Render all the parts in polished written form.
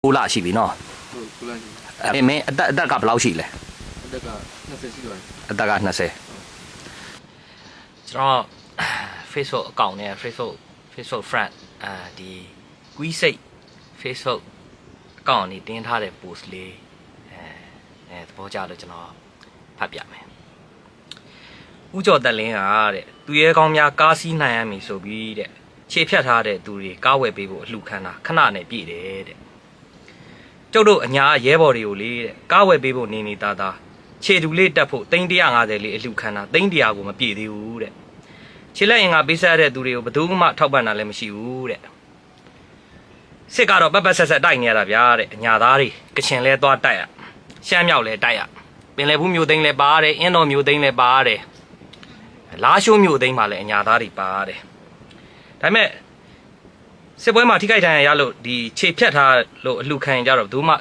9 လရှိပြီနော် ဟုတ်9 လရှိ မင်းအသက်ကဘယ်လောက်ရှိလဲ အသက်က20ရှိပါတယ် အသက်က20ကျွန်တော် Facebook account နဲ့ Facebook friend ဒီကွီးစိတ် Facebook account နေတင်ထားတဲ့ post လေးသဘောကျလို့ကျွန်တော်ဖတ်ပြမယ်ဥကျော်တက်လင်းကတဲ့သူရဲကောင်းများကားစီးနိုင်ရမည်ဆိုပြီးတဲ့ခြေဖြတ်ထားတဲ့သူတွေကားဝယ်ပေးဖို့အလှခံတာခဏနဲ့ပြည့်တယ်တဲ့ကျုပ်တို့အညာရဲဘော်တွေကိုလေတဲ့ကားဝယ်ပေးဖို့နေတာခြေတူလေးတက်ဖို့350လေးအလှခံတာ300ကိုမပြည့်သေးဘူးတဲ့ခြေလက်အင်္ဂါပေးဆက်တဲ့သူတွေကိုဘယ်သူမှထောက်ပံ့တာလည်းမရှိဘူးတဲ့စစ်ကတော့ပတ်ဆက်တိုက်နေရတာဗျာတဲ့အညာသားတွေကချင်လဲသွားတိုက်ရရှမ်းမြောက်လဲတိုက်ရပင်လယ်ဘူးမျိုးသိန်းလဲပါရတယ်အင်းတော်မျိုးသိန်းလဲပါရတယ်လားရှိုးမျိုးသိန်းမှာလဲအညာသားတွေပါရတယ်ဒါပေမဲ့စစ်ပွဲမှာထိခိုက်ဒဏ်ရာရလို့ဒီခြေဖြတ်ထားလို့အလှခံကြတော့ဘယ်သူမှ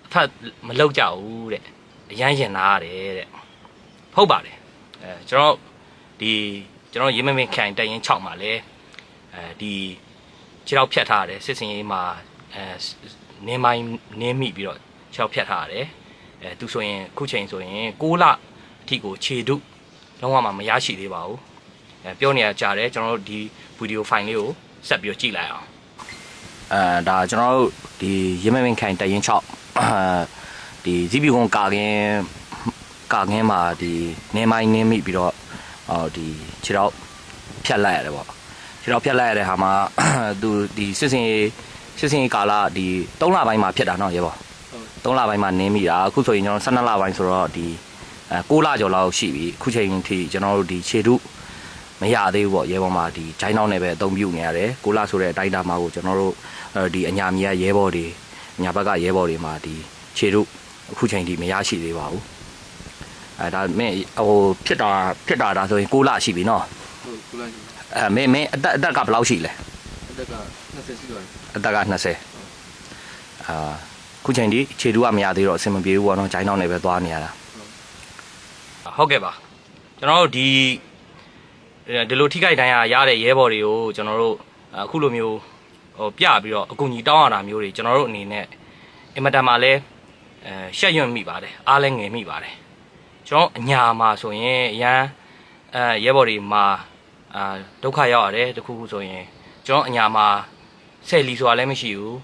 အဖတ်မလောက်ကြဘူးတဲ့အရန်ရင်နာရတယ်တဲ့ဟုတ်ပါတယ်ကျွန်တော်ရေမမင်းခိုင်တက်ရင်6မှာလဲဒီခြေထောက်ဖြတ်ထားရတယ်စစ်စင်ရေးမှာနင်းမိုင်းနင်းမိပြီးတော့ခြေထောက်ဖြတ်ထားရတယ်သူဆိုရင်ခုချိန်ဆိုရင်6 လအထိကိုခြေတုလုံးဝမရရှိသေးပါဘူးပြောနေရကြတယ်ကျွန်တော်တို့ဒီဗီဒီယိုဖိုင်လေးကိုဆက်ပြီးကြည့်လိုက်အောင်ဒါကျွန်တော်တို့ဒီရေမမင်းခိုင်တက်ရင်6ဒီဇီးပီကွန်ကာကင်းမှာဒီနင်းမိုင်းနင်းမိပြီးတော့ဒီခြေတော့ဖြတ်လိုက်ရတယ်ပေါ့ခြေတော့ဖြတ်လိုက်ရတဲ့ဟာမှာသူဒီစစ်စင်ကာလဒီ3 လပိုင်းမှာဖြစ်တာနော်ရေပေါ့3 လပိုင်းမှာနင်းမိတာအခုဆိုရင်ကျွန်တော်12 လပိုင်းဆိုတော့ဒီ9 လကျော်လောက်ရှိပြီအခုချိန်ထိကျွန်တော်တို့ဒီခြေတုမရသေးဘူးပေါ့ရဲဘော်မှာဒီဂျိုင်းနောက်နဲ့ပဲအသုံးပြုနေရတယ်9 လဆိုတဲ့အတိုင်းအတာမှာကိုကျွန်တော်တို့ဒီအညာမြေရဲဘော်တွေညာဘက်ကရဲဘော်တွေမှာဒီခြေတုအခုချိန်ထိမရရှိသေးပါဘူးဒါမင်းဖြစ်တာဒါဆိုရင်9 လရှိပြီနော်ဟုတ်9 လရှိမင်းအသက်ကဘယ်လောက်ရှိလဲအသက်က20ရှိပါတယ်အသက်က20ခုချိန်ထိခြေတူကမရသေးတော့အဆင်မပြေဘူးပေါ့နော်ဂျိုင်းနောက်နဲ့ပဲသွားနေရတာဟုတ်ကဲ့ပါကျွန်တော်တို့ဒီလိုထိခိုက်ဒဏ်ရာရတဲ့ရဲဘော်တွေကိုကျွန်တော်တို့အခုလိုမျိုးပြပြီးတော့အကူအညီတောင်းရတာမျိုးတွေကျွန်တော်တို့အနေနဲ့အင်မတန်မှလည်းရှက်ရွံ့မိပါတယ်အားလည်းငယ်မိပါတယ်ကျွန်တော်အညာမှာဆိုရင်အရန်ရဲဘော်တွေမှာဒုက္ခရောက်ရတယ်တခုခုဆိုရင်ကျွန်တော်အညာမှာဆယ်လီဆိုတာလည်းမရှိဘူး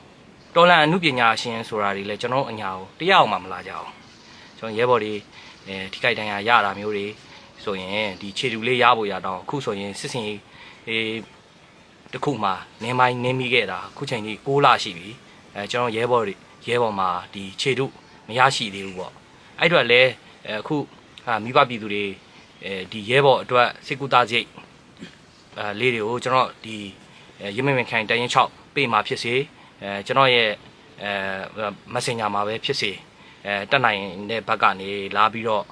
တော်လန်အမှုပညာရှင်ဆိုတာတွေလည်းကျွန်တော်အညာကိုတရားအောင်မှမလာကြအောင်ကျွန်တော်ရဲဘော်တွေထိခိုက်ဒဏ်ရာရတာမျိုးတွေဆိုရင်ဒီခြေတူလေးရဖို့ရတော့အခုဆိုရင်စစ်စင်တခုမှနင်းမိုင်းနင်းမိခဲ့တာအခုချိန်ကြီး6 လရှိပြီကျွန်တော်ရဲဘော်မှာဒီခြေတူမရရှိသေးဘူးပေါ့အဲ့အတွက်လည်းအခုမိဘပြည်သူတွေဒီရဲဘော်အတွက်စစ်ကူသားစိတ်လေးတွေကိုကျွန်တော်ဒီရမမခိုင်တရင်6ပေးမှာဖြစ်စေကျွန်တော်ရဲ့ Messenger မှာပဲဖြစ်စေတက်နိုင်တဲ့ဘက်ကနေလာပြီးတော့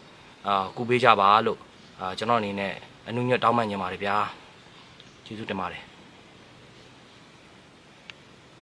ကူပေးကြပါလို့ကျွန်တော်အနေနဲ့အနုညွတ်တောင်းပန်နေပါတယ်ဗျာကျေးဇူးတင်ပါတယ်